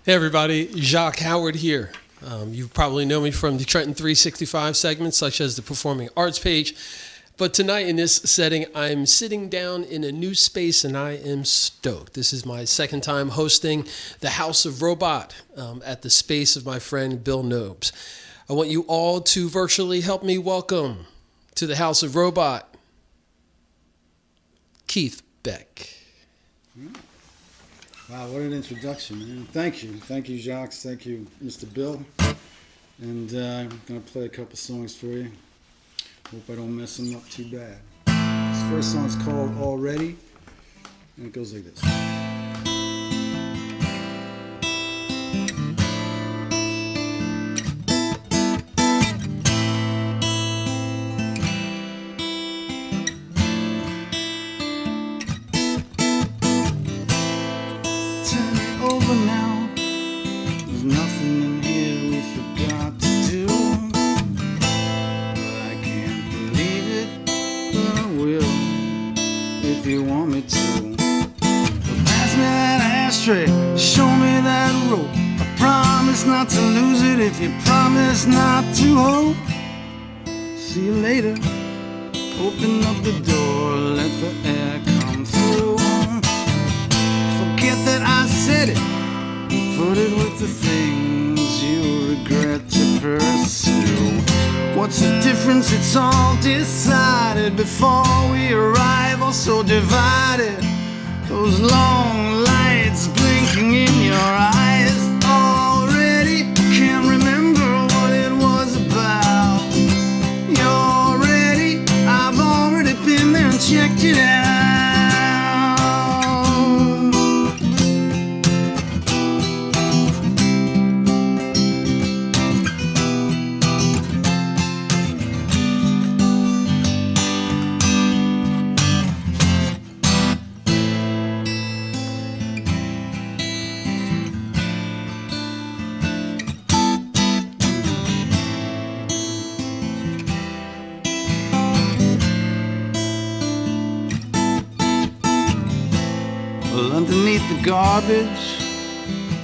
Hey everybody, Jacques Howard here. You probably know me from the Trenton 365 segments such as the Performing Arts page. But tonight in this setting, I'm sitting down in a new space and I am stoked. This is my second time hosting the House of Robot at the space of my friend Bill Nobes. I want you all to virtually help me welcome to the House of Robot, Keith Beck. Wow, what an introduction, man. Thank you, Jacques. Thank you, Mr. Bill. And I'm going to play a couple songs for you. Hope I don't mess them up too bad. This first song's called Already, and it goes like this. Over now, there's nothing in here we forgot to do. I can't believe it, but I will if you want me to. But pass me that ashtray, show me that rope. I promise not to lose it if you promise not to hope. See you later. Open up the door, let the air come through. Forget that I said it. Put it with the things you regret to pursue. What's the difference? It's all decided before we arrive. Also divided. Those long lights blinking in your eyes. Already can't remember what it was about. You're ready. I've already been there and checked it out. Underneath the garbage,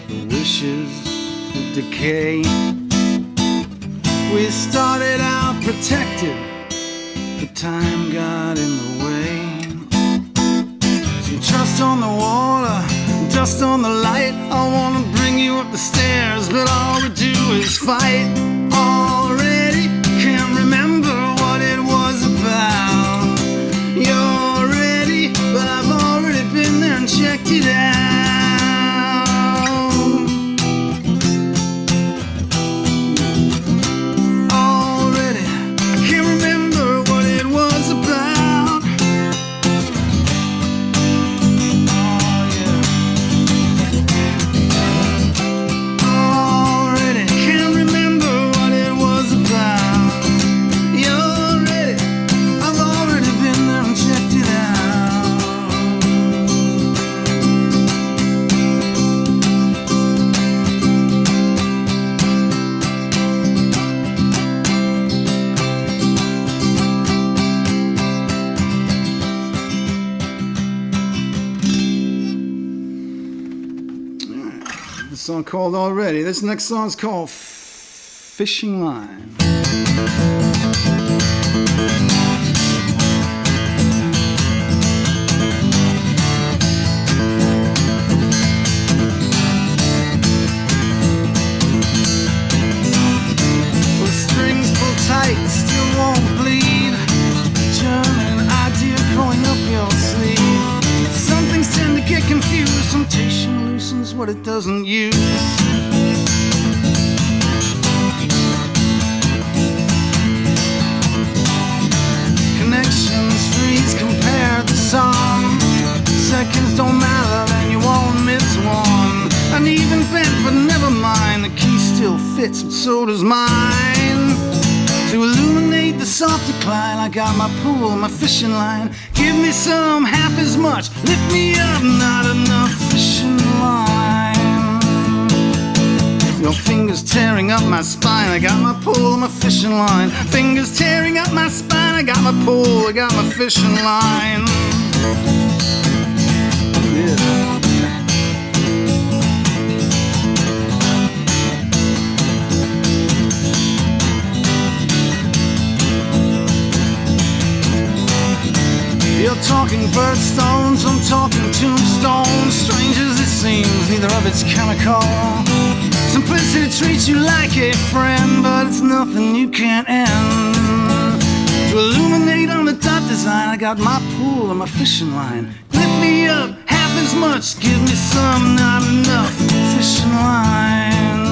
the wishes of decay. We started out protected, but time got in the way. Some trust on the water, dust on the light. I wanna bring you up the stairs, but all we do is fight. Already can't remember what it was about. You're ready, but I've already been there and checked it out. Already, I can't remember what it was about. Oh yeah. Already, can't remember what it was about. You're ready, I've already been there and checked it out. This song called Already. This next song's called Fishing Line. The strings pull tight, still won't bleed. German idea growing up your sleeve. Some things tend to get confused. Temptation loosens what it doesn't use. Connections freeze compared to some. Seconds don't matter, then you won't miss one. Uneven bent, but never mind. The key still fits, but so does mine. To illuminate the soft decline, I got my pool, my fishing line. Give me some, half as much. Lift me up, not enough fishing line. Your fingers tearing up my spine. I got my pole, my fishing line. Fingers tearing up my spine. I got my pole, I got my fishing line. Yeah. birthstones, I'm talking tombstones. Strange as it seems, neither of it's chemical. Simplicity treats you like a friend, but it's nothing you can't end. To illuminate on the dot design, I got my pool and my fishing line. Lift me up half as much, give me some, not enough fishing line.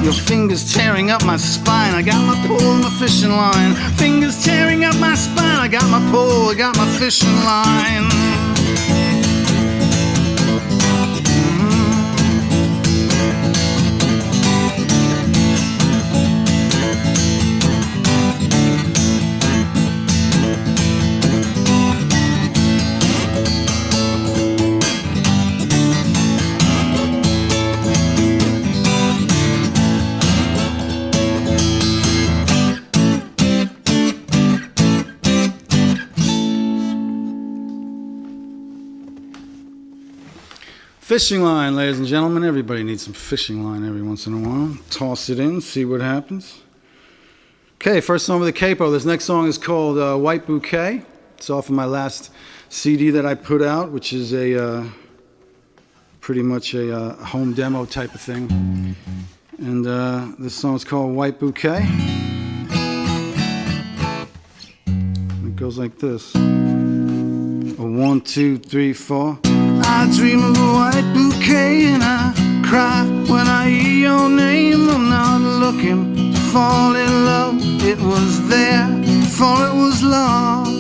Your fingers tearing up my spine, I got my pole and my fishing line. Fingers tearing up my spine, I got my pole, I got my fishing line. Fishing line, ladies and gentlemen. Everybody needs some fishing line every once in a while. Toss it in, see what happens. Okay, first song with a capo. This next song is called White Bouquet. It's off of my last CD that I put out, which is a pretty much a home demo type of thing. And this song is called White Bouquet. It goes like this. 1, 2, 3, 4. I dream of a white bouquet and I cry when I hear your name. I'm not looking to fall in love. It was there before it was lost.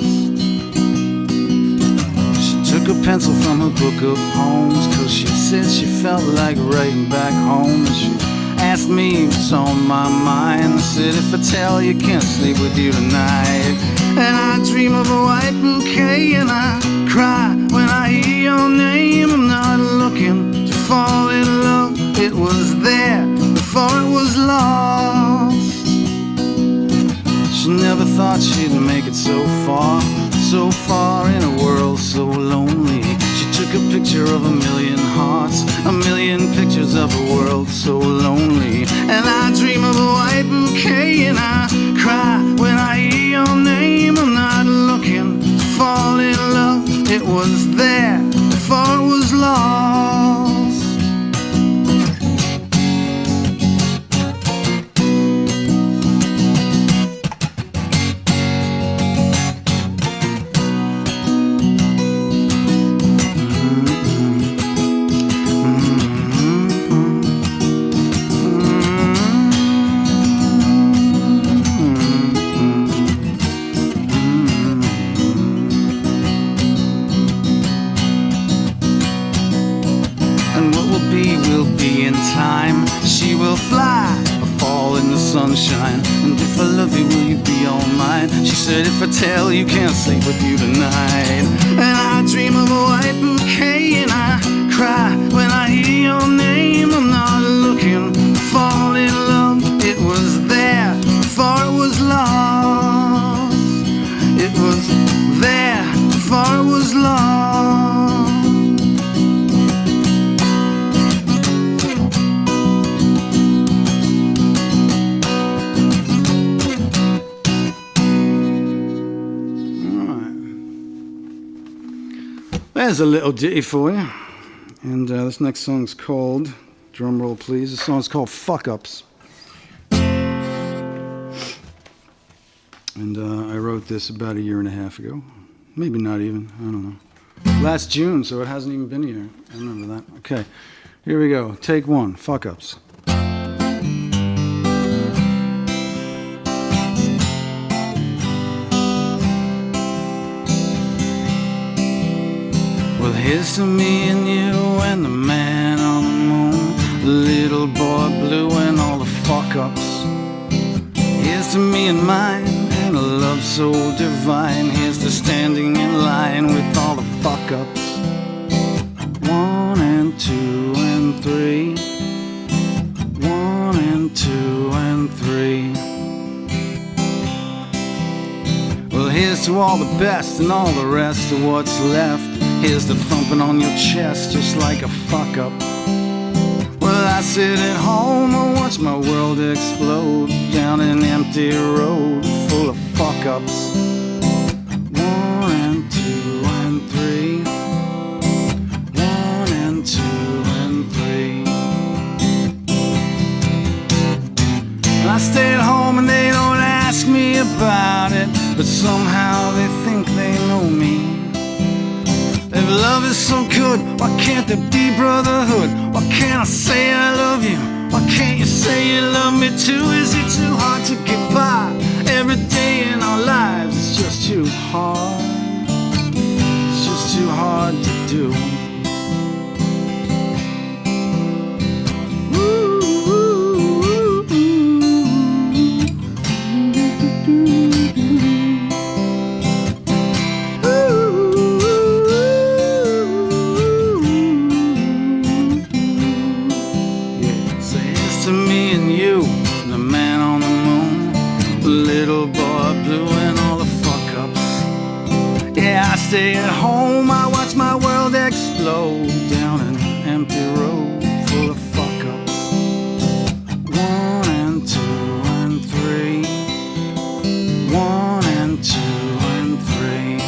She took a pencil from her book of poems, 'cause she said she felt like writing back home. And she asked me what's on my mind. I said, if I tell you, can't sleep with you tonight. And I dream of a white bouquet and I cry when I hear your name. I'm not looking to fall in love. It was there before it was lost. She never thought she'd make it so far in a world so lonely. She took a picture of a million hearts, a million pictures of a world so lonely. And I dream of a white bouquet and I cry when I hear your name. I'm not looking to fall in love. It was there before it was lost. She will fly or fall in the sunshine. And if I love you, will you be all mine? She said, if I tell you, can't sleep with you tonight. And I dream of a white bouquet and I cry when I hear your name. I'm not looking to fall in love. It was there before it was lost. It was there before it was lost. There's a little ditty for you. And this next song's called, drum roll please, this song's called Fuck Ups. And I wrote this about 1.5 years ago. Maybe not even, I don't know. Last June, so it hasn't even been a year. I remember that. Okay, here we go. Take 1, Fuck Ups. Well, here's to me and you and the man on the moon, the little boy blue and all the fuck-ups. Here's to me and mine and a love so divine. Here's to standing in line with all the fuck-ups. 1 and 2 and 3. 1 and 2 and 3. Well, here's to all the best and all the rest of what's left. Here's the thumping on your chest just like a fuck-up. Well, I sit at home and watch my world explode down an empty road full of fuck-ups. 1 and 2 love is so good, why can't there be brotherhood? Why can't I say I love you? Why can't you say you love me too? Is it too hard to get by every day in our lives? It's just too hard. It's just too hard to do. Stay at home, I watch my world explode down an empty road full of fuck-ups. 1 and 2 and 3. 1 and 2 and 3.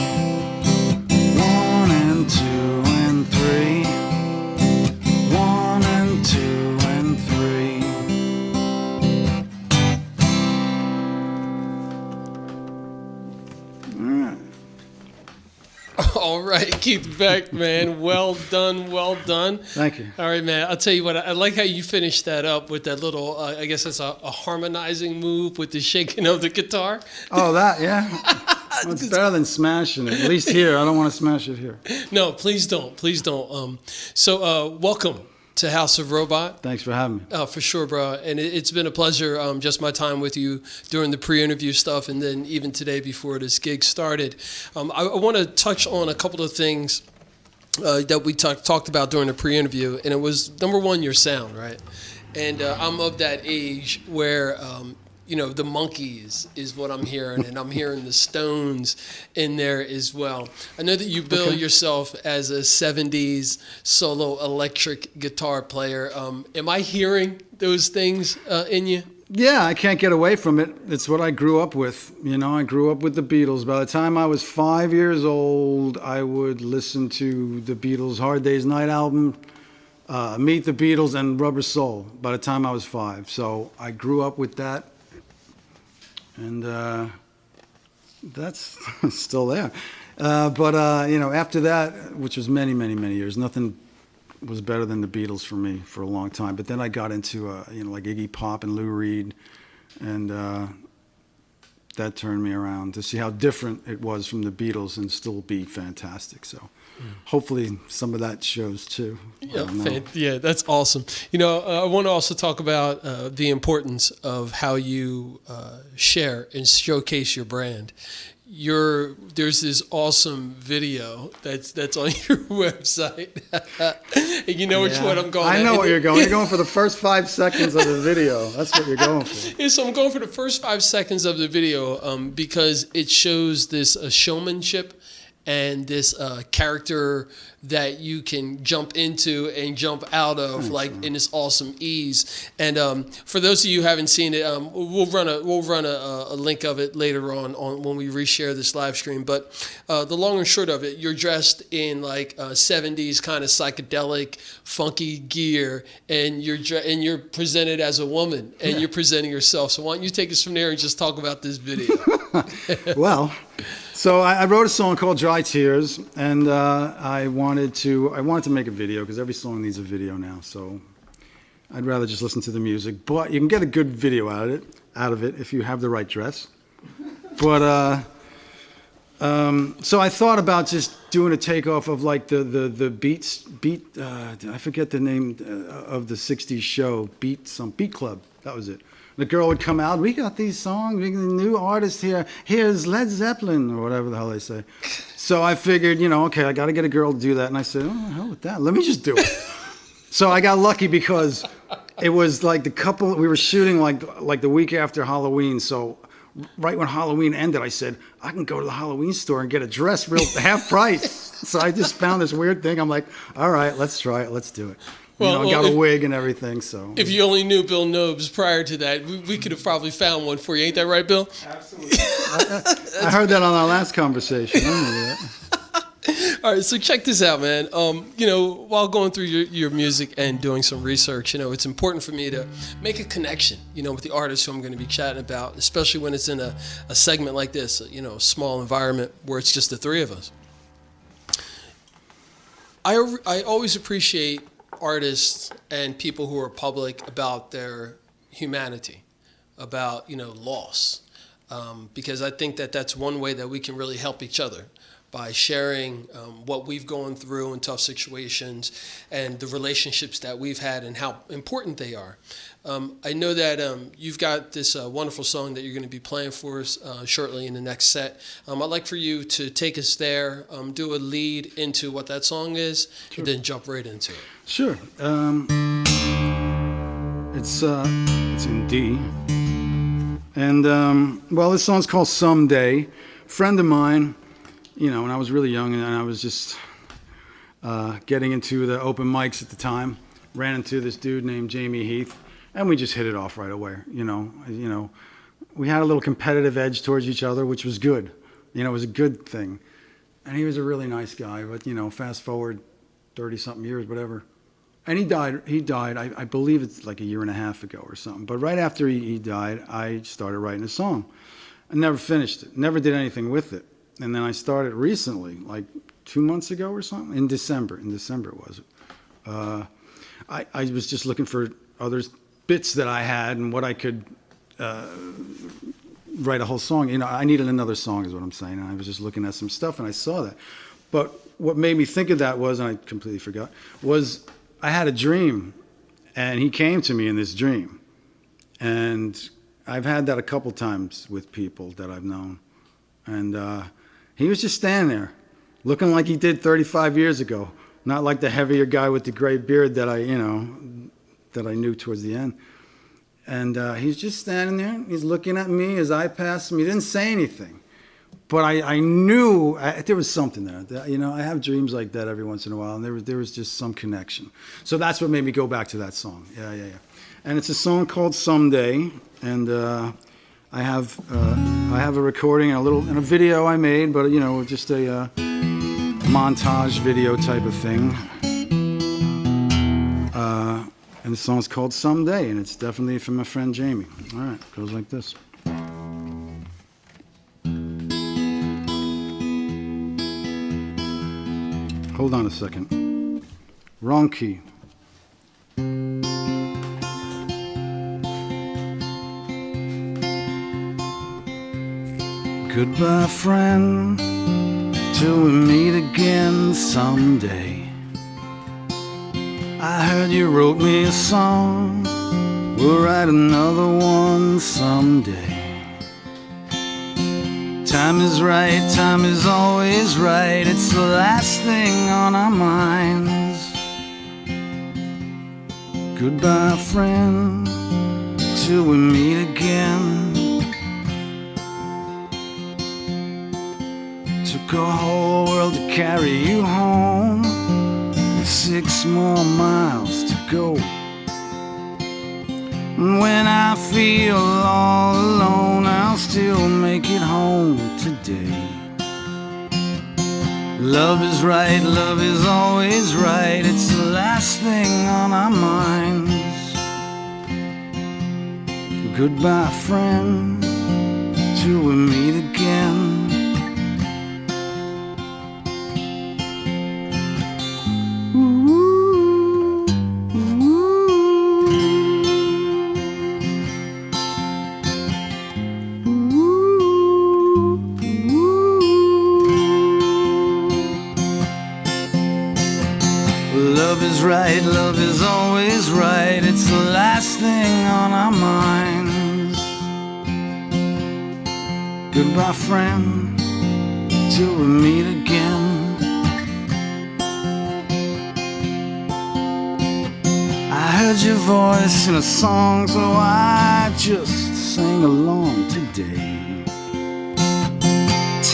1 and 2 and 3. 1 and 2 and 3. All right, Keith Beck, man. Well done, well done. Thank you. All right, man. I'll tell you what, I like how you finished that up with that little, I guess that's a harmonizing move with the shaking of the guitar. Oh, that, yeah. Well, it's better than smashing it. At least here. I don't want to smash it here. No, please don't. Please don't. Welcome to House of Robot. Thanks for having me. For sure, bro. And it's been a pleasure, just my time with you during the pre-interview stuff and then even today before this gig started. I want to touch on a couple of things that we talked about during the pre-interview, and it was, number one, your sound, right? And I'm of that age where, the Monkees is what I'm hearing, and I'm hearing the Stones in there as well. I know that you bill yourself as a 70s solo electric guitar player. Am I hearing those things in you? Yeah, I can't get away from it. It's what I grew up with. I grew up with the Beatles. By the time I was 5 years old, I would listen to the Beatles' Hard Day's Night album, Meet the Beatles, and Rubber Soul by the time I was 5. So I grew up with that. And that's still there. But after that, which was many, many, many years, nothing was better than the Beatles for me for a long time. But then I got into, like Iggy Pop and Lou Reed. And that turned me around to see how different it was from the Beatles and still be fantastic. So hopefully some of that shows too. Yeah, that's awesome. I want to also talk about the importance of how you share and showcase your brand. There's this awesome video that's on your website. And you know which one I'm going. I know what you're going. You're going for the first 5 seconds of the video. That's what you're going for. Yeah, so I'm going for the first 5 seconds of the video because it shows this showmanship and this character that you can jump into and jump out of, in this awesome ease. And for those of you who haven't seen it, we'll run a link of it later on when we reshare this live stream. But the long and short of it, you're dressed in 70s kind of psychedelic, funky gear, and you're presented as a woman, and you're presenting yourself. So why don't you take us from there and just talk about this video? Well. So I wrote a song called Dry Tears, and I wanted to make a video because every song needs a video now. So I'd rather just listen to the music, but you can get a good video out of it if you have the right dress. But so I thought about just doing a takeoff of the beat. I forget the name of the '60s show, Beat Club. That was it. The girl would come out, we got these songs, we got a new artist here. Here's Led Zeppelin, or whatever the hell they say. So I figured, okay, I got to get a girl to do that. And I said, oh, hell with that. Let me just do it. So I got lucky because it was like we were shooting like the week after Halloween. So right when Halloween ended, I said, I can go to the Halloween store and get a dress half price. So I just found this weird thing. I'm like, all right, let's try it. Let's do it. I got a wig and everything, so. If you only knew Bill Nobes prior to that, we could have probably found one for you. Ain't that right, Bill? Absolutely. I heard that on our last conversation. I remember that. All right, so check this out, man. While going through your music and doing some research, it's important for me to make a connection, with the artists who I'm going to be chatting about, especially when it's in a segment like this, a small environment where it's just the three of us. I always appreciate artists and people who are public about their humanity, about loss, because I think that that's one way that we can really help each other by sharing what we've gone through in tough situations and the relationships that we've had and how important they are. I know that you've got this wonderful song that you're going to be playing for us shortly in the next set. I'd like for you to take us there, do a lead into what that song is, Sure. and then jump right into it. Sure. It's in D. And, well, this song's called Someday. A friend of mine, when I was really young and I was just getting into the open mics at the time, ran into this dude named Jamie Heath, and we just hit it off right away. We had a little competitive edge towards each other, which was good. It was a good thing. And he was a really nice guy, but, fast forward 30-something years, whatever. And he died, I believe it's like a year and a half ago or something. But right after he died, I started writing a song. I never finished it, never did anything with it. And then I started recently, like 2 months ago or something, in December it was. I was just looking for other bits that I had and what I could write a whole song. I needed another song is what I'm saying. And I was just looking at some stuff and I saw that. But what made me think of that was, and I completely forgot, was I had a dream, and he came to me in this dream. And I've had that a couple times with people that I've known. And he was just standing there, looking like he did 35 years ago, not like the heavier guy with the gray beard that I knew towards the end. And he's just standing there, he's looking at me as I passed him. He didn't say anything. But I knew there was something there. I have dreams like that every once in a while, and there was just some connection. So that's what made me go back to that song. Yeah. And it's a song called Someday, and I have a recording and a video I made, but just a montage video type of thing. And the song's called Someday, and it's definitely from my friend Jamie. All right, it goes like this. Hold on a second. Wrong key. Goodbye, friend, till we meet again someday. I heard you wrote me a song. We'll write another one someday. Time is right, time is always right. It's the last thing on our minds. Goodbye, friend, till we meet again. Took a whole world to carry you home, with 6 more miles to go. And when I feel all alone, I'll still make it home today. Love is right, love is always right. It's the last thing on our minds. Goodbye, friend, till we meet again. Love is right, love is always right. It's the last thing on our minds. Goodbye, friend, till we meet again. I heard your voice in a song, so I just sang along today.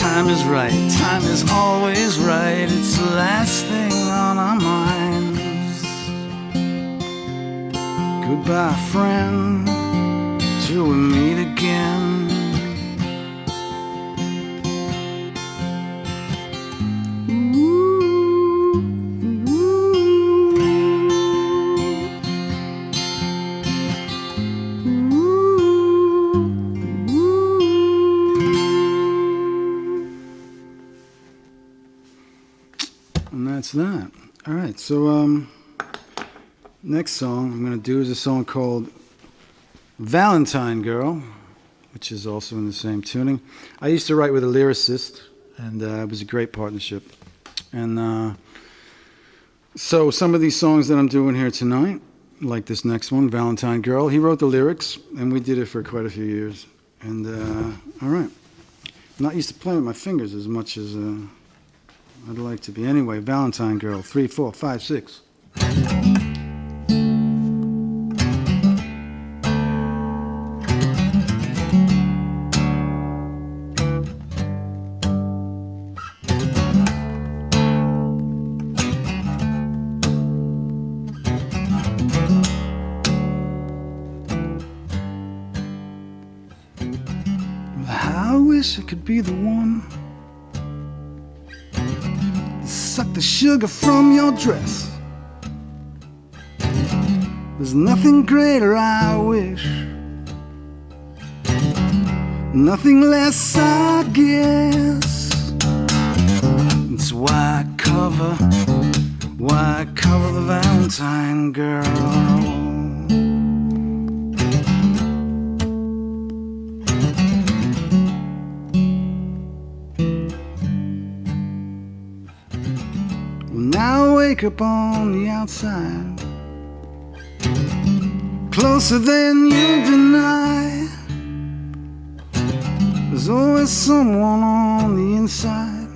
Time is right, time is always right. It's the last thing on our minds. Goodbye, friend, till we meet again. And that's that. All right, so next song I'm going to do is a song called Valentine Girl, which is also in the same tuning. I used to write with a lyricist, and it was a great partnership. And so some of these songs that I'm doing here tonight, like this next one, Valentine Girl, he wrote the lyrics, and we did it for quite a few years. And all right, I'm not used to playing with my fingers as much as I'd like to be. Anyway, Valentine Girl, 3, 4, 5, 6. I wish I could be the one to suck the sugar from your dress. There's nothing greater, I wish. Nothing less, I guess. It's why I cover the Valentine Girl. Now I wake up on the outside, closer than you deny. There's always someone on the inside,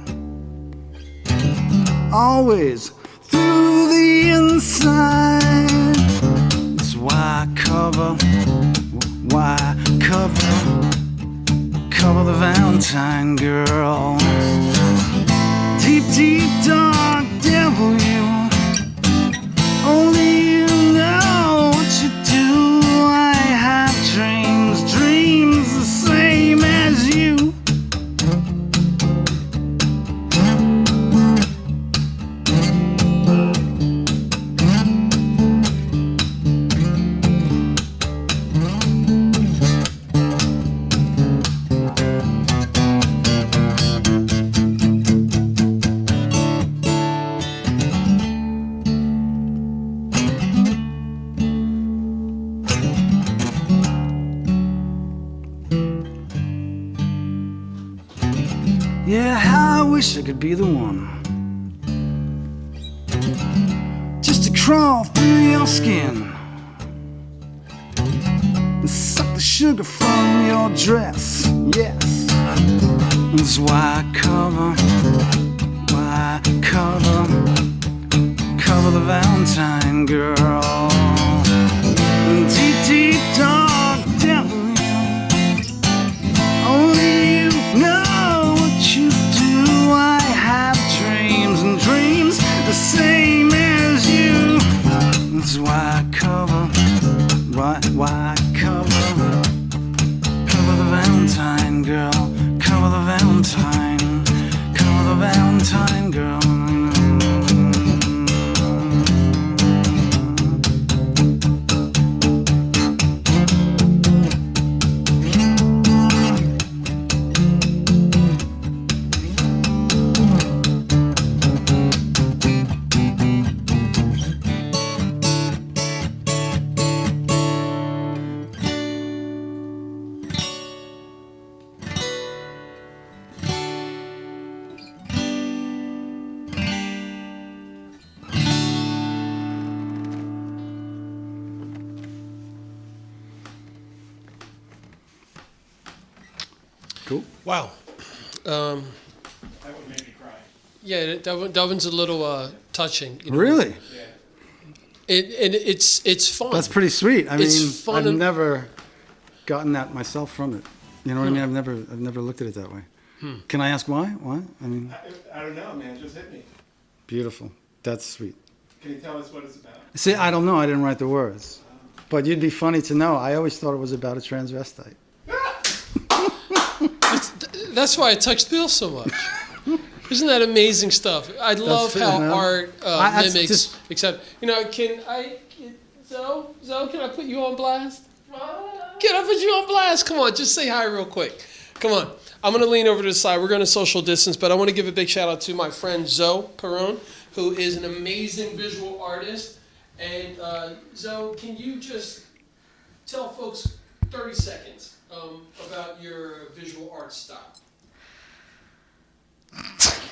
always through the inside. That's why I cover the Valentine Girl. Deep, deep, dark devil, you. Only you know what you do. I have dreams the same as you. Yeah, how I wish I could be the one just to crawl through your skin and suck the sugar from your dress. Yes, that's why I cover the Valentine Girl. Deep, deep, dark devil, only you know what you do. I have dreams the same as you. That's why I cover the Valentine Girl, cover the Valentine Girl. Cool. Wow. That would make me cry. Yeah, that one's a little touching. You know? Really? Yeah. It's fun. That's pretty sweet. I It's mean, fun I've and- never gotten that myself from it. You know what I mean? I've never looked at it that way. Can I ask why? Why? I mean, I don't know, man. It just hit me. beautiful. That's sweet. Can you tell us what it's about? See, I don't know. I didn't write the words. But you'd be funny to know. I always thought it was about a transvestite. That's why it touched Bill so much. Isn't that amazing stuff? I love fair, how man. art I mimics. just- Except, Zoe, can I put you on blast? Can I put you on blast? Come on, just say hi real quick. Come on. I'm going to lean over to the side. We're going to social distance, but I want to give a big shout out to my friend Zoe Perrone, who is an amazing visual artist. And Zoe, can you just tell folks 30 seconds about your visual art style?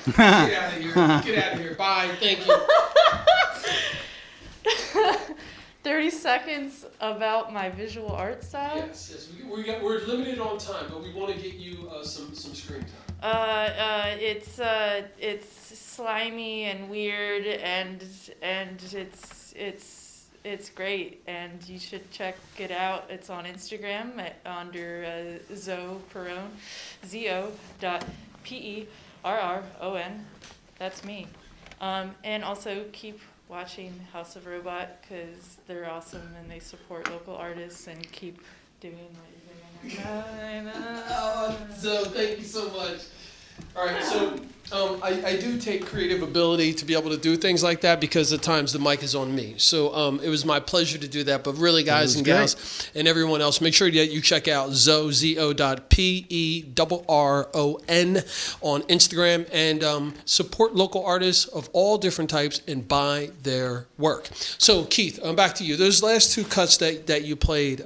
Get out of here. Get out of here. Bye. Thank you. 30 seconds about my visual art style? Yes. We're limited on time, but we want to get you some screen time. It's slimy and weird, and it's great, and you should check it out. It's on Instagram under Zoe Perron, zo.perron. That's me. And also keep watching House of Robot, because they're awesome and they support local artists, and keep doing what you're doing. So thank you so much. All right, so I do take creative ability to be able to do things like that, because at times the mic is on me. So it was my pleasure to do that. But really, guys and gals and everyone else, make sure that you check out zo.perron on Instagram, and support local artists of all different types and buy their work. So Keith, back to you. Those last two cuts that you played,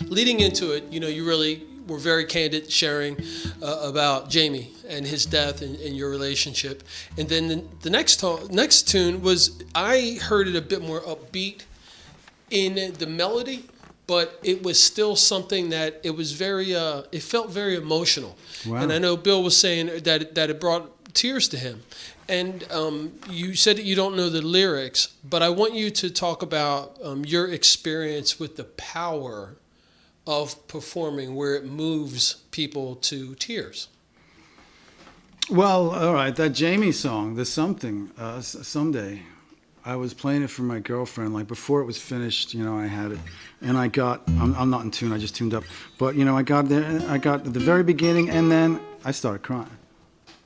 leading into it, you really were very candid, sharing about Jamie and his death and your relationship. And then the next tune was, I heard it a bit more upbeat in the melody, but it was still something that it was very, it felt very emotional. Wow. And I know Bill was saying that it brought tears to him. And you said that you don't know the lyrics, but I want you to talk about your experience with the power of performing, where it moves people to tears. Well, all right, that Jamie song, the something, someday, I was playing it for my girlfriend, like before it was finished, I had it, and I'm not in tune, I just tuned up, but I got there, I got to the very beginning, and then I started crying,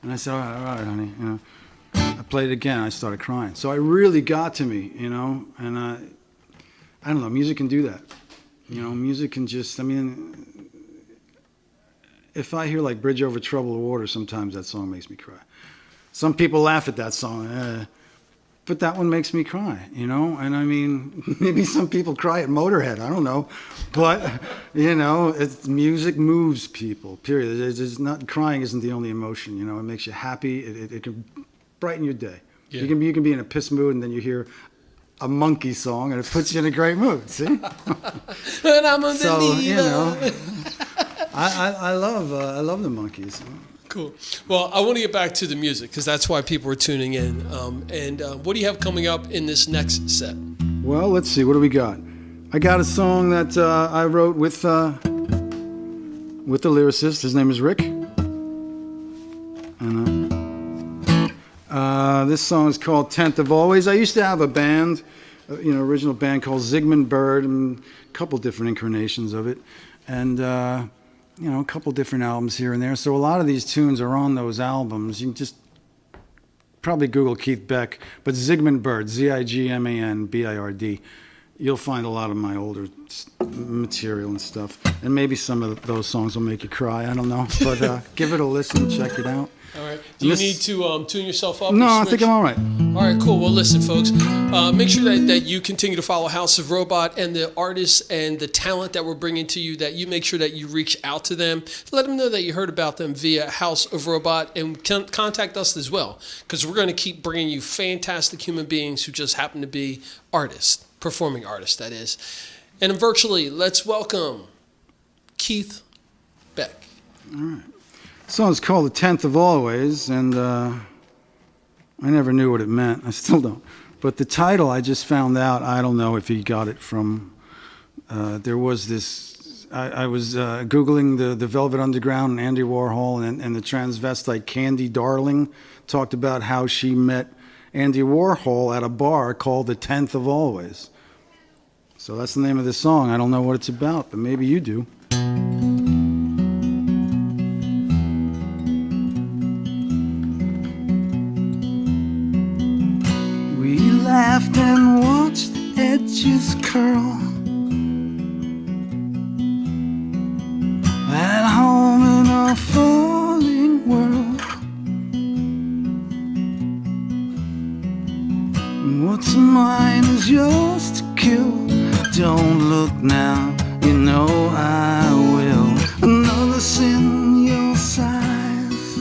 and I said, all right, honey, I played it again, I started crying, so it really got to me, and I don't know, music can do that. Music can just, if I hear like Bridge Over Troubled Water, sometimes that song makes me cry. Some people laugh at that song, but that one makes me cry, and maybe some people cry at Motorhead, I don't know, but, music moves people, period. Crying isn't the only emotion, it makes you happy, it can brighten your day. Yeah. You can be in a piss mood, and then you hear a monkey song, and it puts you in a great mood. See? And I'm a believer. I love the Monkees. Cool. Well, I want to get back to the music, because that's why people are tuning in. And what do you have coming up in this next set? Well, let's see. What do we got? I got a song that I wrote with the lyricist. His name is Rick. And this song is called 10th of Always. I used to have a band, original band called Zygmunt Bird, and a couple different incarnations of it, and a couple different albums here and there. So a lot of these tunes are on those albums. You can just probably Google Keith Beck, but Zygmunt Bird, Zigmanbird. You'll find a lot of my older material and stuff, and maybe some of those songs will make you cry. I don't know, but give it a listen, check it out. All right. Do you need to tune yourself up? No, I think I'm all right. All right, cool. Well, listen, folks. Make sure that you continue to follow House of Robot and the artists and the talent that we're bringing to you, that you make sure that you reach out to them. Let them know that you heard about them via House of Robot, and contact us as well, because we're going to keep bringing you fantastic human beings who just happen to be artists, performing artists, that is. And virtually, let's welcome Keith Beck. All right. The song's called The 10th of Always, and I never knew what it meant. I still don't. But the title, I just found out, I don't know if he got it from, there was this, I was Googling the Velvet Underground and Andy Warhol, and the transvestite Candy Darling talked about how she met Andy Warhol at a bar called The 10th of Always. So that's the name of the song. I don't know what it's about, but maybe you do. We laughed and watched the edges curl. At home in a falling world. don't look now, you know I will. Another sin your size,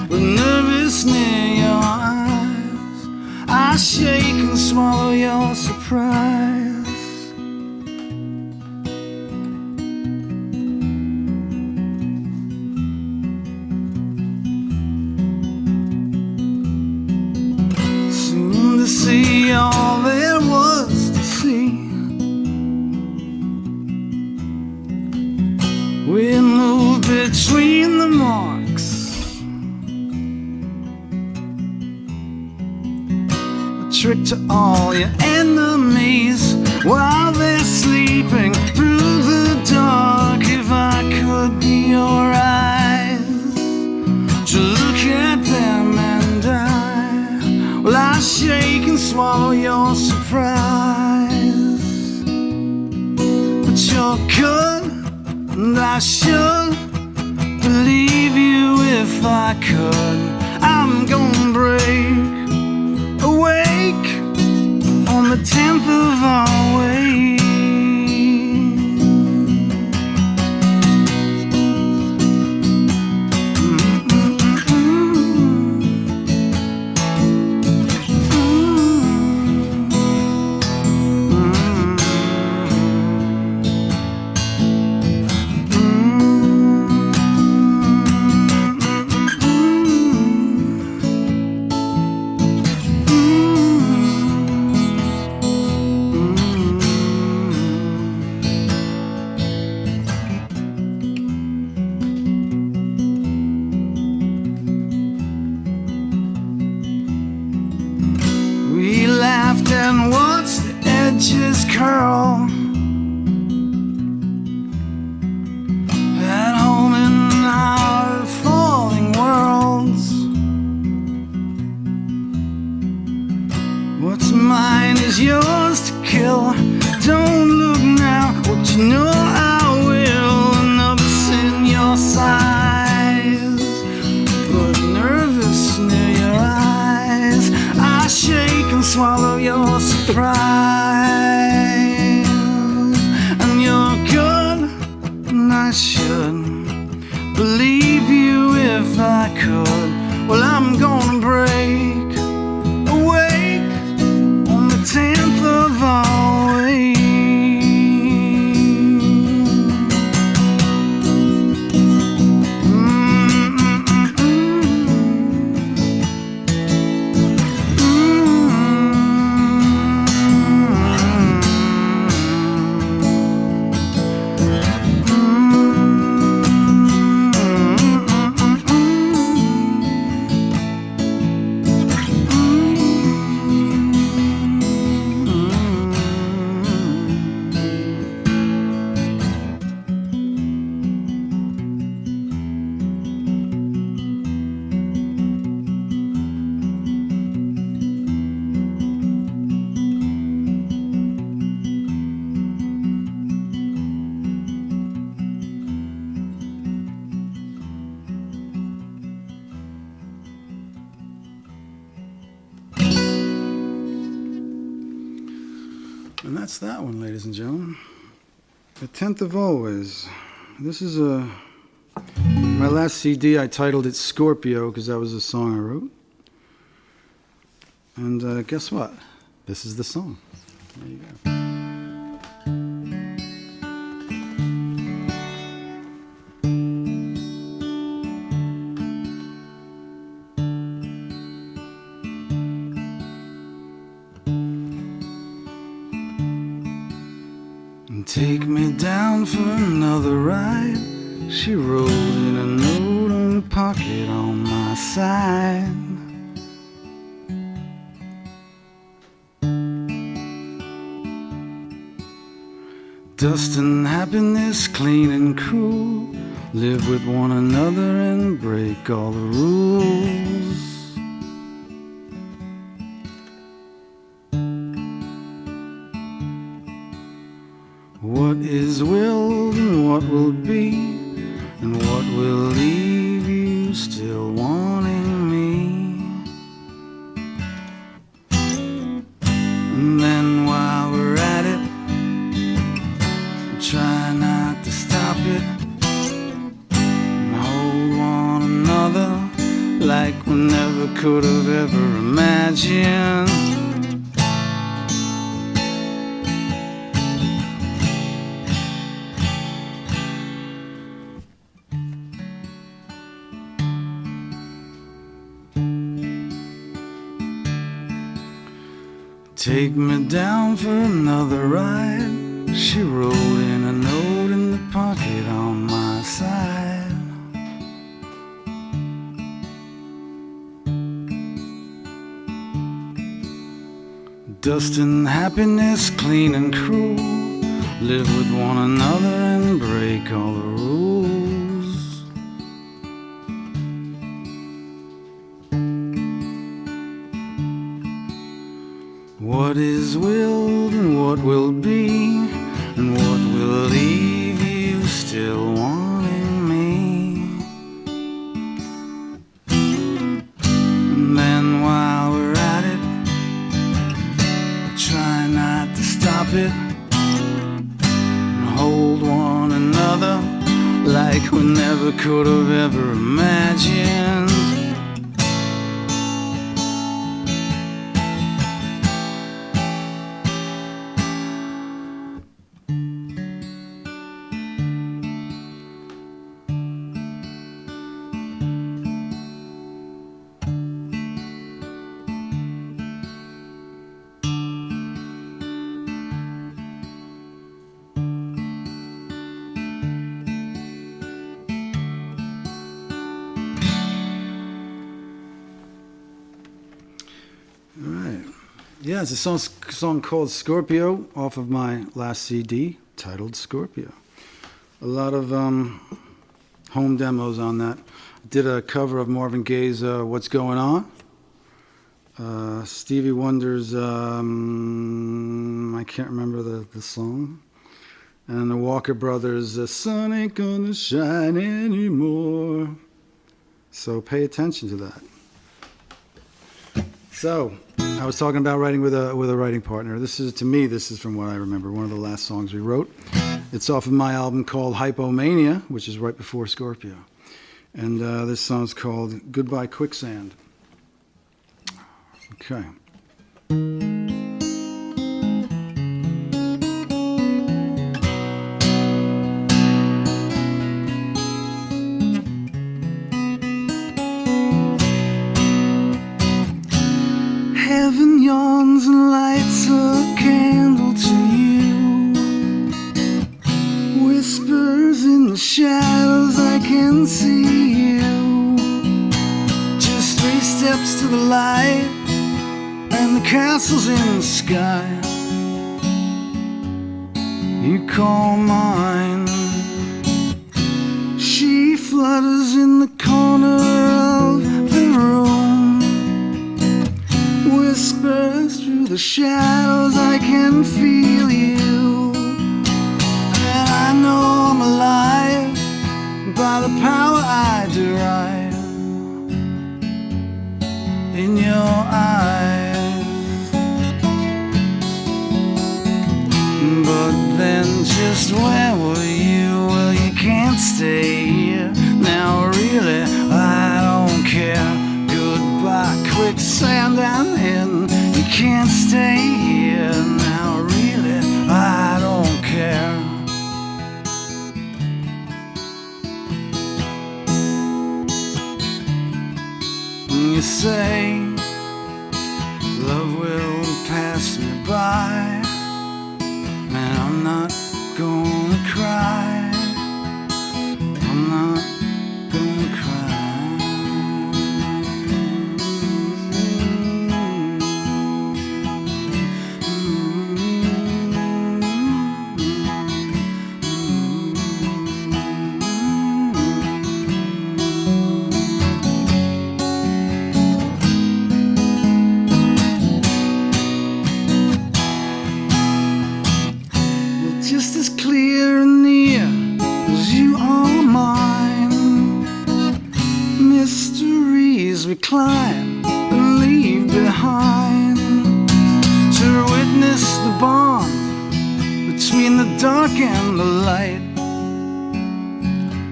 with nervous near your eyes, I shake and swallow your surprise. Soon to see all there was to see, we moved between the marks, a trick to all your enemies while they're sleeping through the dark. If I could be your eyes to look at them and die, well, I shake and swallow your surprise. But you're good, and I should believe you if I could. I'm gonna break awake on the 10th of our way. We laughed and watched the edges curl, at home in our falling worlds. What's mine is yours to kill. Don't look now, what you know I will. Another sin your size, but nervous near your eyes, I shake and swallow your surprise. And you're good, and I should believe you if I could. Well, I'm gonna break awake on the 10th of our way. And that's that one, ladies and gentlemen. The 10th of Always. This is my last CD. I titled it Scorpio because that was the song I wrote. And guess what? This is the song. There you go. Take me down for another ride, she wrote in a note on the pocket on my side. Dust and happiness, clean and cool, live with one another and break all the rules. What is willed and what will be, and what will leave you still wanting me. And then while we're at it, try not to stop it, and hold one another like we never could have ever imagined. Take me down for another ride, she wrote in a note in the pocket on my side. Dust and happiness, clean and cruel, live with one another and break all the rules. What is willed and what will be, and what will leave you still wanting me. And then while we're at it, try not to stop it, and hold one another like we never could have ever imagined. Yeah, it's a song called Scorpio off of my last CD titled Scorpio. A lot of home demos on that. Did a cover of Marvin Gaye's What's Going On. Stevie Wonder's, I can't remember the song. And the Walker Brothers, The Sun Ain't Gonna Shine Anymore. So pay attention to that. So, I was talking about writing with a writing partner. This is, to me, this is from what I remember, one of the last songs we wrote. It's off of my album called Hypomania, which is right before Scorpio. And this song's called Goodbye Quicksand. Okay. Heaven yawns and lights a candle to you. Whispers in the shadows, I can see you. Just 3 steps to the light, and the castle's in the sky. You call mine. She flutters in the corner of the room. Whispers through the shadows, I can feel you. And I know I'm alive by the power I derive in your eyes. But then just where were you? Well, you can't stay here. Now really, I don't care. Goodbye, quicksand, I'm in. You can't stay here. Now really, I don't care. You say love will pass me by, and I'm not gonna cry. I'm not gonna cry. Just as clear and near as you are mine. Mysteries we climb and leave behind to witness the bond between between the dark and the light,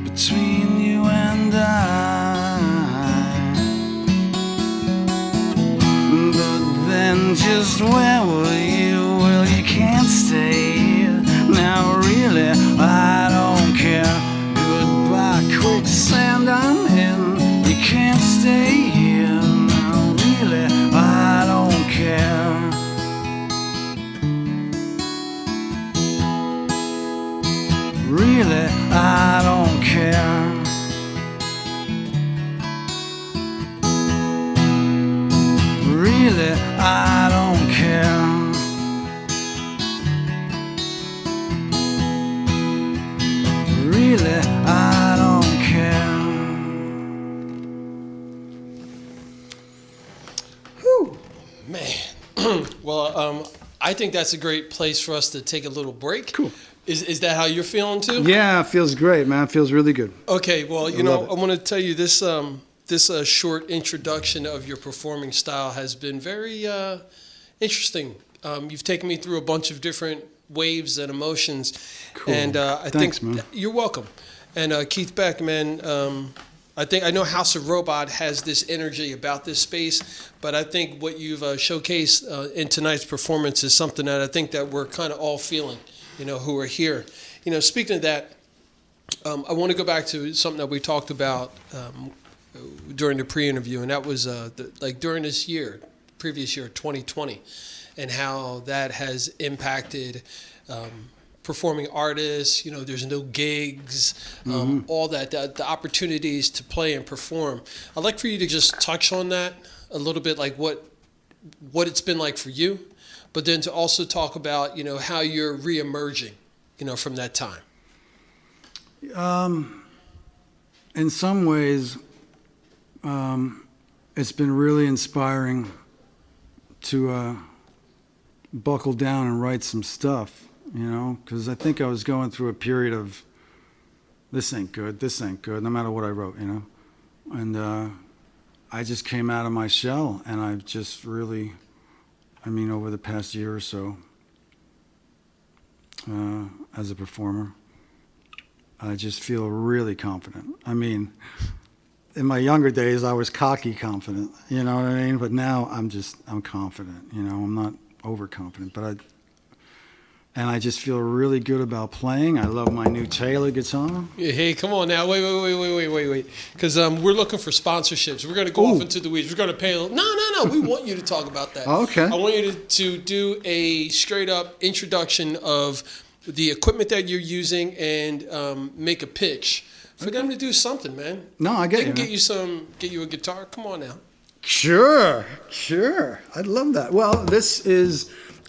between you and I. But then just where were you? Well, you can't stay here. Now really, I don't care. Goodbye, quicksand, I'm in. You can't stay here. Now really, I don't care. Really, I don't care. Really, I don't care. Really, I don't care. Whew, man. Well, I think that's a great place for us to take a little break. Cool. Is that how you're feeling too? Yeah, it feels great, man. It feels really good. Okay. Well, you love know, it. I want to tell you this. This short introduction of your performing style has been very interesting. You've taken me through a bunch of different waves and emotions, Cool. and I Thanks, think man. you're welcome. And Keith Beck, man, I know House of Robot has this energy about this space, but I think what you've showcased in tonight's performance is something that I think that we're kind of all feeling, you know, who are here. You know, speaking of that, I want to go back to something that we talked about during the pre-interview, and that was like during this year, previous year, 2020, and how that has impacted performing artists. You know, there's no gigs, all that, the opportunities to play and perform. I'd like for you to just touch on that a little bit, like what it's been like for you, but then to also talk about, you know, how you're reemerging, you know, from that time. In some ways, it's been really inspiring to buckle down and write some stuff, you know, because I think I was going through a period of this ain't good, no matter what I wrote, you know. And I just came out of my shell, and I've just really, I mean, over the past year or so, as a performer, I just feel really confident. I mean, in my younger days, I was cocky confident, you know what I mean? But now I'm confident, you know, I'm not overconfident, but I just feel really good about playing. I love my new Taylor guitar. Yeah, hey, come on now. Wait. Because we're looking for sponsorships. We're going to go off into the weeds. We're going to pay a little. No. We want you to talk about that. Okay. I want you to do a straight up introduction of the equipment that you're using and make a pitch for them to do something, man. No, I get They you, can man. get you a guitar. Come on now. Sure. I'd love that. Well,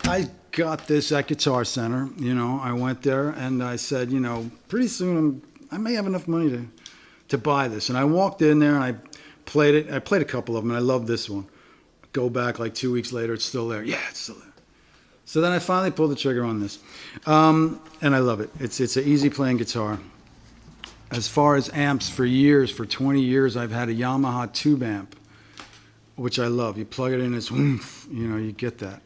I got this at Guitar Center, you know. I went there and I said, you know, pretty soon I may have enough money to buy this. And I walked in there and I played it. I played a couple of them and I love this one. Go back like 2 weeks later, it's still there. Yeah, it's still there. So then I finally pulled the trigger on this. And I love it. It's an easy playing guitar. As far as amps, for 20 years, I've had a Yamaha tube amp, which I love. You plug it in, it's oomph, you know, you get that.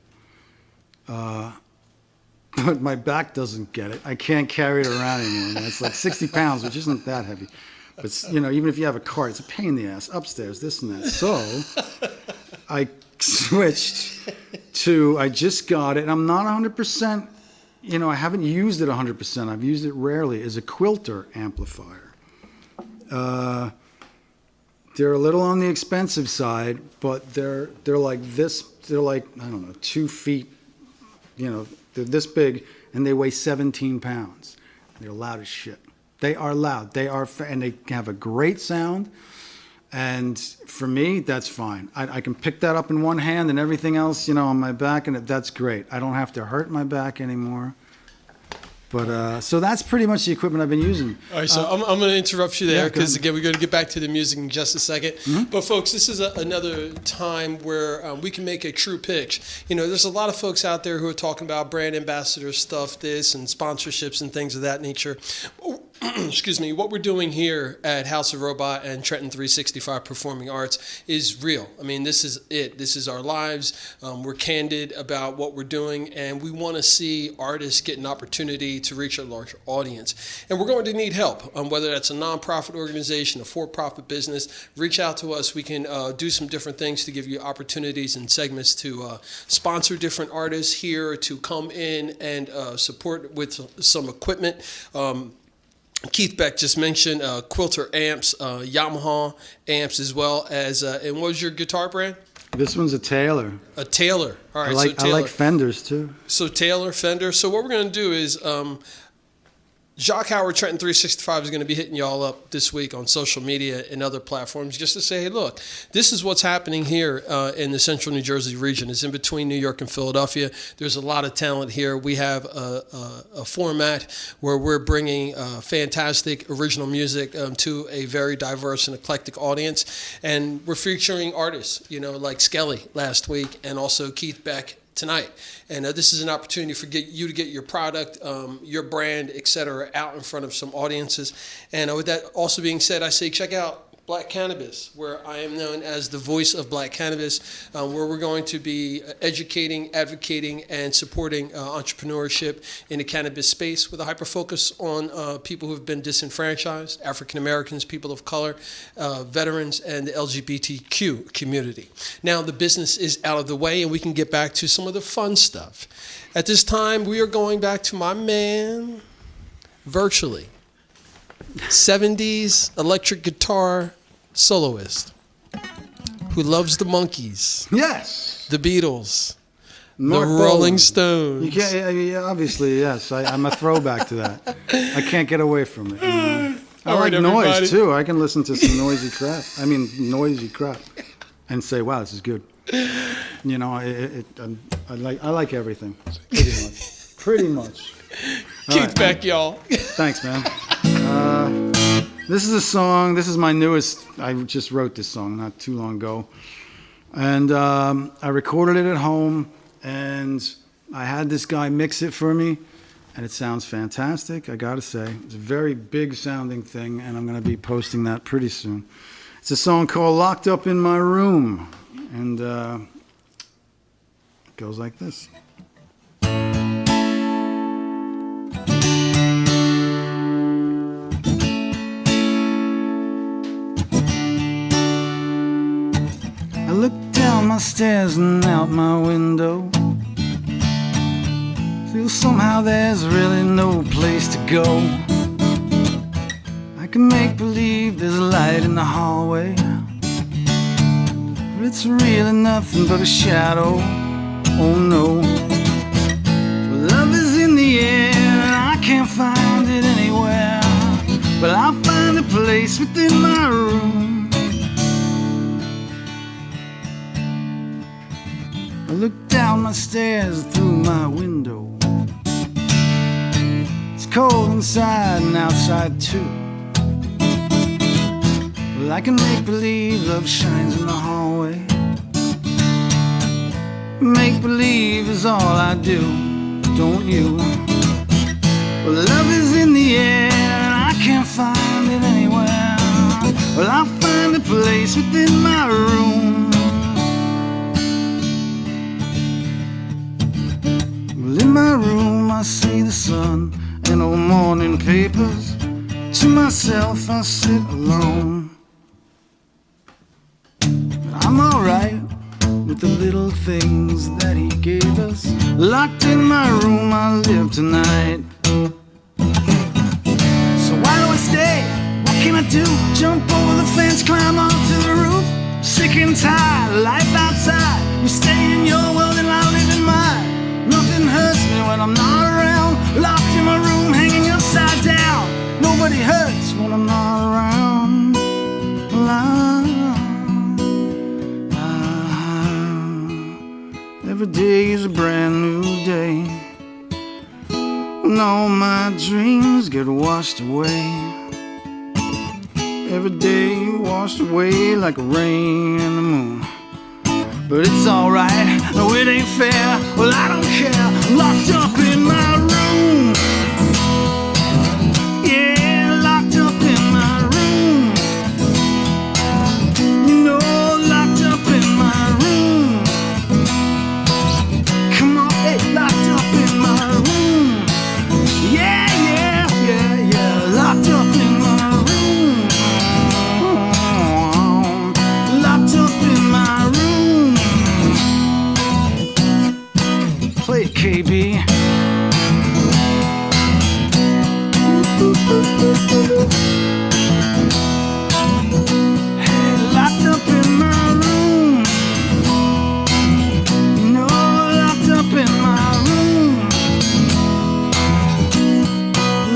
But my back doesn't get it. I can't carry it around anymore. Man. It's like 60 pounds, which isn't that heavy. But, you know, even if you have a cart, it's a pain in the ass, upstairs, this and that. So I switched to, I just got it, and I'm not 100%, you know, I haven't used it 100%. I've used it rarely, as a quilter amplifier. They're a little on the expensive side, but they're like this, they're like, I don't know, 2 feet, you know, they're this big, and they weigh 17 pounds. They're loud as shit. They are loud. And they have a great sound. And for me, that's fine. I can pick that up in one hand and everything else, you know, on my back, and that's great. I don't have to hurt my back anymore. But so that's pretty much the equipment I've been using. All right, so I'm going to interrupt you there Yeah, go because, ahead. again, we're going to get back to the music in just a second. But, folks, this is another time where we can make a true pitch. You know, there's a lot of folks out there who are talking about brand ambassador stuff, this, and sponsorships and things of that nature. excuse me, what we're doing here at House of Robot and Trenton 365 Performing Arts is real. I mean, this is it. This is our lives. We're candid about what we're doing, and we want to see artists get an opportunity to reach a larger audience. And we're going to need help, whether that's a nonprofit organization, a for-profit business. Reach out to us. We can do some different things to give you opportunities and segments to sponsor different artists here, to come in and support with some equipment. Keith Beck just mentioned Quilter amps, Yamaha amps, as well as, and what was your guitar brand? This one's a Taylor. A Taylor. All right, I like Fenders too. So Taylor, Fender. So what we're going to do is Jacques Howard Trenton 365 is going to be hitting y'all up this week on social media and other platforms just to say, hey, look, this is what's happening here in the central New Jersey region. It's in between New York and Philadelphia. There's a lot of talent here. We have a format where we're bringing fantastic original music to a very diverse and eclectic audience. And we're featuring artists, like Skelly last week and also Keith Beck tonight. And this is an opportunity for you to get your product, your brand, etc., out in front of some audiences. And with that also being said, I say check out Black Cannabis, where I am known as the voice of Black Cannabis, where we're going to be educating, advocating, and supporting entrepreneurship in the cannabis space with a hyper focus on people who have been disenfranchised, African Americans, people of color, veterans, and the LGBTQ community. Now the business is out of the way, and we can get back to some of the fun stuff. At this time, we are going back to my man, virtually, 70s electric guitar soloist who loves the Monkees, Yes. the Beatles, Mark the Rolling Bolan. Stones. You can't, yeah, obviously, yes. I'm a throwback to that. I can't get away from it. I All like right, everybody. noise too. I can listen to some noisy crap and say, "Wow, this is good." I like everything. Pretty much. Keith Beck, y'all. Thanks, man. This is a song. This is my newest. I just wrote this song not too long ago, and I recorded it at home, and I had this guy mix it for me, and it sounds fantastic. I gotta say, it's a very big sounding thing, and I'm gonna be posting that pretty soon. It's a song called "Locked Up in My Room," and it goes like this. I look down my stairs and out my window. Feel somehow there's really no place to go. I can make believe there's a light in the hallway, but it's really nothing but a shadow. Oh no. Love is in the air and I can't find it anywhere, but I'll find a place within my room. I look down my stairs through my window. It's cold inside and outside too. Well, I can make believe love shines in the hallway. Make believe is all I do, don't you? Well, love is in the air and I can't find it anywhere. Well, I'll find a place within my room. In my room I see the sun and old morning papers. To myself I sit alone. But I'm alright with the little things that he gave us. Locked in my room I live tonight. So why do I stay? What can I do? Jump over the fence, climb onto the roof. Sick and tired of life outside. You stay in your world and I live in mine. Nothing hurts me when I'm not around. Locked in my room, hanging upside down. Nobody hurts when I'm not around. Every day is a brand new day, when all my dreams get washed away. Every day washed away like rain in the moon. But it's alright, no it ain't fair. Well I don't care, locked up in my room. Yeah, Hey, locked up in my room. You know, locked up in my room.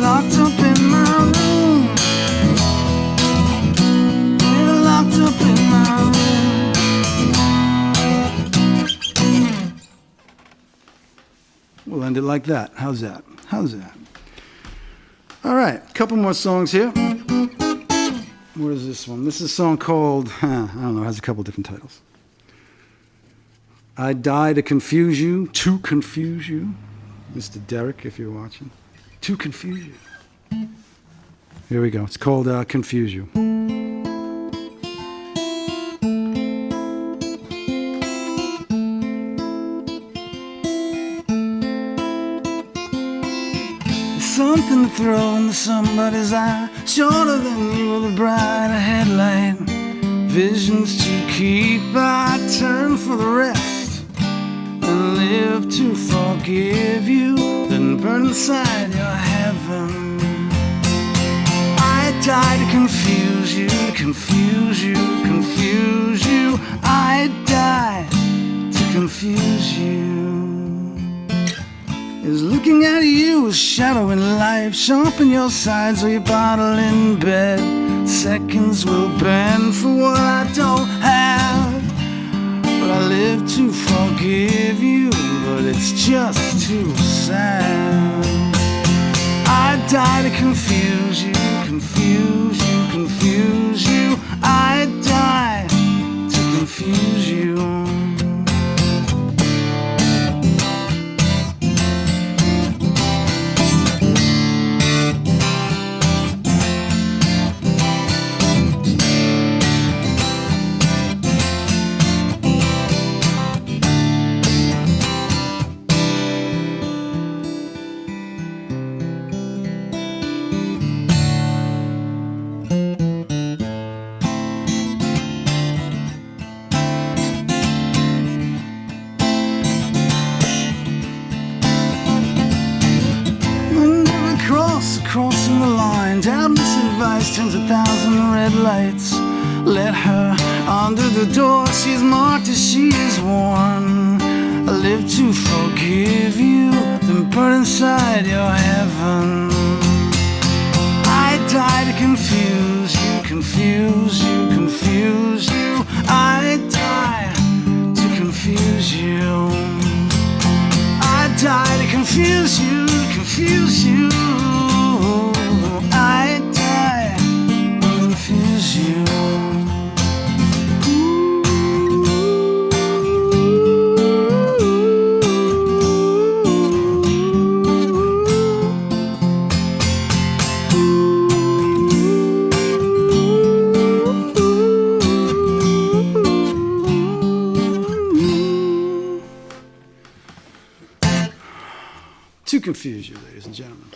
Locked up in my room. Yeah, locked up in my room. We'll end it like that. How's that? How's that? All right, a couple more songs here. What is this one? This is a song called, I don't know, it has a couple different titles. I Die to Confuse You, To Confuse You. Mr. Derek, if you're watching. To Confuse You. Here we go. It's called Confuse You. Something to throw into somebody's eye, shorter than you with a brighter headlight. Visions to keep, I turn for the rest and live to forgive you, then burn inside your heaven. I die to confuse you, confuse you, confuse you. I die to confuse you. Is looking at you, a shadow in life, sharpen your sides or your bottle in bed. Seconds will bend for what I don't have, but I live to forgive you, but it's just too sad. I die to confuse you, confuse you, confuse you. I die to confuse you. Crossing the line, doubtless advice turns 1,000 red lights. Let her under the door, she's marked as she is worn. I live to forgive you, then burn inside your heaven. I die to confuse you, confuse you, confuse you. I die to confuse you. I die to confuse you, confuse you. I die to confuse you. To confuse you, ladies and gentlemen.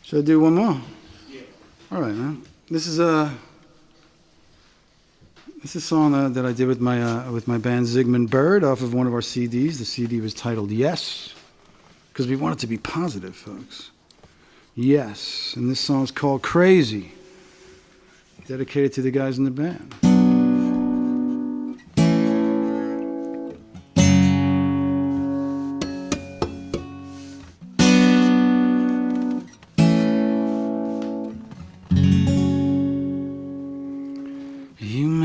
Should I do one more? Yeah. All right, man. This is a song that I did with my band Zygmunt Bird off of one of our CDs. The CD was titled Yes, because we want it to be positive, folks. Yes, and this song's called Crazy, dedicated to the guys in the band.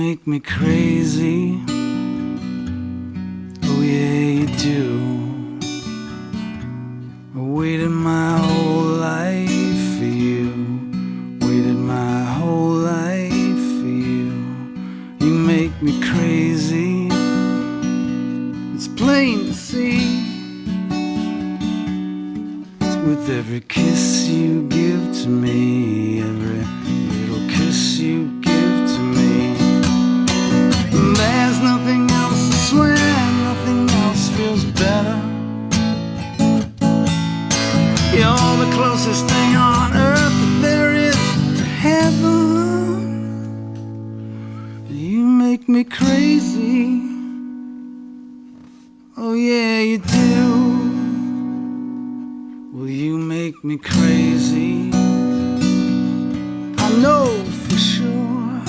Make me crazy, oh yeah you do. I waited my whole life for you, waited my whole life for you. You make me crazy, it's plain to see. With every kiss you give to me, every little kiss you give to me. There's nothing else, I swear, nothing else feels better. You're the closest thing on earth that there is to heaven. You make me crazy, oh yeah you do. Well you make me crazy, I know for sure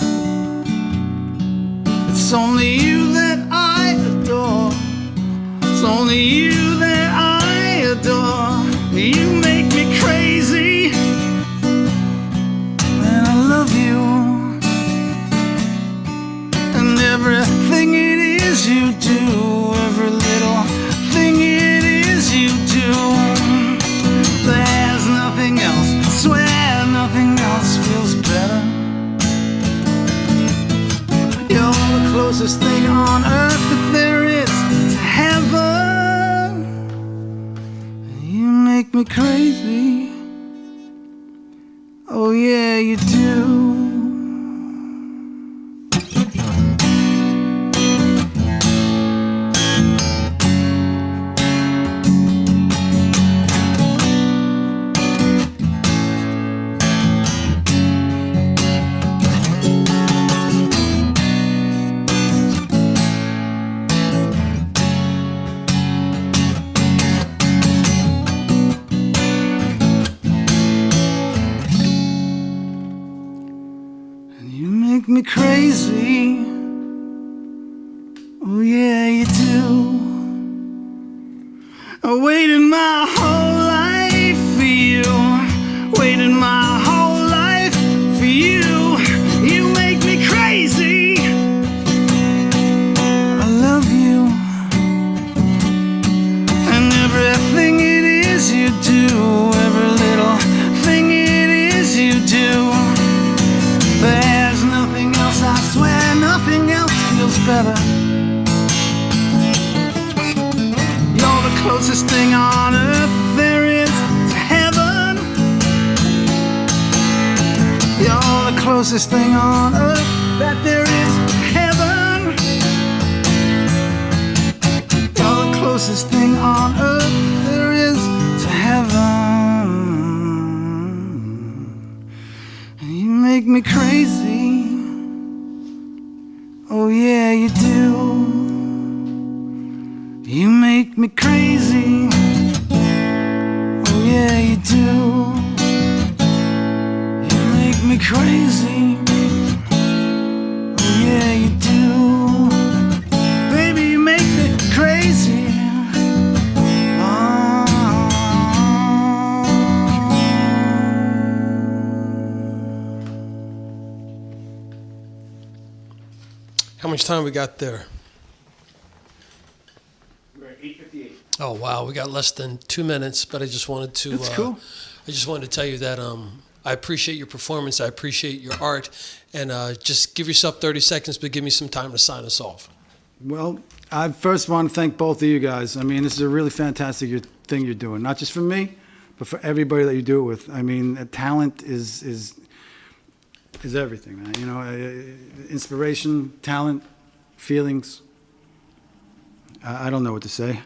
it's only you that I adore. It's only you that I adore. You make me crazy, and I love you. And everything it is you do, every little thing it is you do, there's nothing else, I swear nothing else feels better. You're the closest thing on earth that there is to heaven. You make me crazy, oh yeah you do. Make me crazy, oh yeah you do. I waited my whole life for you, waited my whole life for you. You make me crazy, I love you. And everything it is you do, every little thing it is you do, there's nothing else, I swear nothing else feels better. You're the closest thing on earth there is to heaven. You're the closest thing on earth that there is to heaven. You're the closest thing on earth there is to heaven. And you make me crazy, oh yeah you do. You make me crazy, oh yeah you do. You make me crazy, oh yeah you do. Baby you make me crazy, How much time we got there? We're at 8:58. Oh wow, we got less than 2 minutes, but I just wanted to. That's cool. I just wanted to tell you that I appreciate your performance. I appreciate your art, and just give yourself 30 seconds, but give me some time to sign us off. Well, I first want to thank both of you guys. I mean, this is a really fantastic thing you're doing, not just for me, but for everybody that you do it with. I mean, talent is everything, man. You know, inspiration, talent, feelings. I don't know what to say.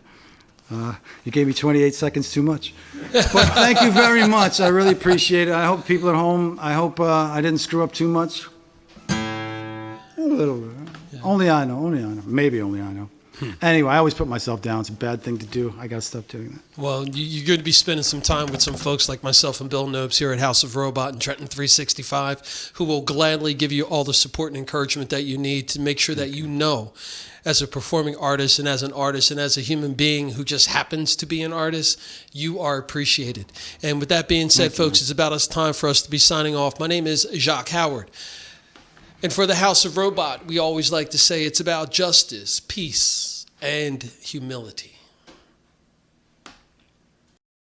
You gave me 28 seconds too much. But thank you very much. I really appreciate it. I hope people at home, I hope I didn't screw up too much. A little bit. Yeah. Only I know. Maybe only I know. Anyway, I always put myself down. It's a bad thing to do. I got to stop doing that. Well, you're going to be spending some time with some folks like myself and Bill Nobes here at House of Robot and Trenton 365, who will gladly give you all the support and encouragement that you need to make sure that you know, as a performing artist and as an artist and as a human being who just happens to be an artist, you are appreciated. And with that being said, folks, it's about time for us to be signing off. My name is Jacques Howard. And for the House of Robot, we always like to say it's about justice, peace, and humility.